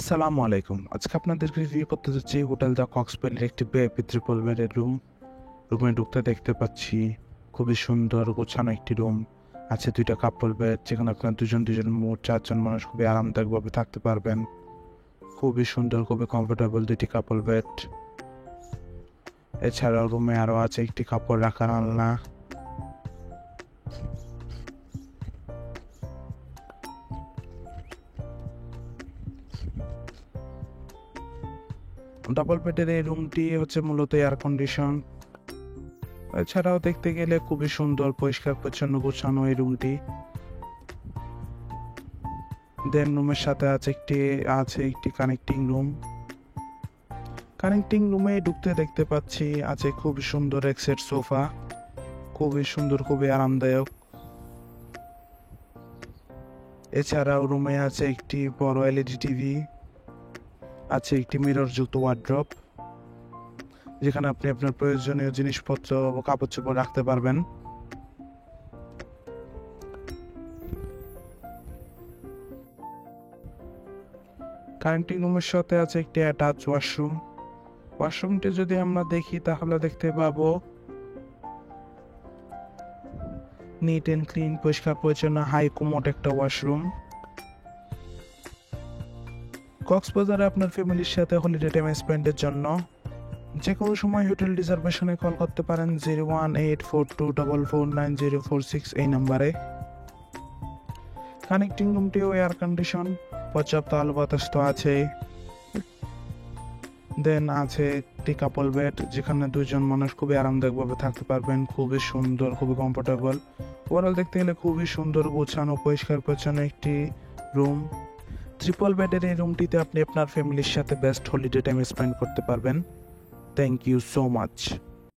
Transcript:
আসসালামু আলাইকুম। আজকে আপনাদেরকে রিভিউ করতে যাচ্ছি হোটেল দ্য কক্সবেলের একটি ভিআইপি ট্রিপল বেডের রুম। রুমে ঢুকতে দেখতে পাচ্ছি খুবই সুন্দর গোছানো একটি রুম। আছে 2টা কাপল বেড, যেখানে আপনার দুজন মোট 4জন মানুষ খুবই আরামদায়কভাবে থাকতে পারবেন। খুবই সুন্দর, খুবই কমফোর্টেবল 2টি কাপল বেড। এছাড়াও রুমে আরও আছে একটি কাপড় রাখার আলনা। ডাবল বেডের এই রুমটি হচ্ছে মূলত এয়ার কন্ডিশন। এছাড়াও দেখতে গেলে খুবই সুন্দর, পরিষ্কার পরিচ্ছন্ন গোছানো এই রুমটি। দেন রুমের সাথে আছে একটি কানেক্টিং রুম। কানেক্টিং রুমে ঢুকতে দেখতে পাচ্ছি আছে খুব সুন্দর এক সেট সোফা, খুবই সুন্দর, খুবই আরামদায়ক। এছাড়াও রুমে আছে একটি বড় এলইডি টিভি, আছে একটি মিরর যুক্ত ওয়ার্ড্রপ, যেখানে আপনি আপনার প্রয়োজনীয় জিনিসপত্র ও কাপড় চোপড় রাখতে পারবেন। কানেক্টিং রুমের সাথে আছে একটি অ্যাটাচ ওয়াশরুম। ওয়াশরুমটি যদি আমরা দেখি তাহলে দেখতে পাবো নিট অ্যান্ড ক্লিন, পরিষ্কার পরিচ্ছন্ন, হাই কোমোড একটা ওয়াশরুম। কক্সবাজারে আপনার ফ্যামিলির সাথে হলিডে টাইম স্পেন্ডের জন্য যে কোনো সময় হোটেল রিজার্ভেশনে কল করতে পারেন 01842449046 এই নাম্বারে। কানেক্টিং রুমটিও এয়ার কন্ডিশন, পর্যাপ্ত আলো বাতাস তো আছে। দেন আছে একটি কাপল বেড, যেখানে 2জন মানুষ খুবই আরামদায়কভাবে থাকতে পারবেন। খুবই সুন্দর, খুবই কমফোর্টেবল। ওভারঅল দেখতে গেলে খুবই সুন্দর, গোছানো, পরিষ্কার পরিচ্ছন্ন একটি রুম। ট্রিপল বেডের এই রুমটিতে আপনি আপনার ফ্যামিলির সাথে বেস্ট হলিডে টাইম স্পেন্ড করতে পারবেন। Thank you so much.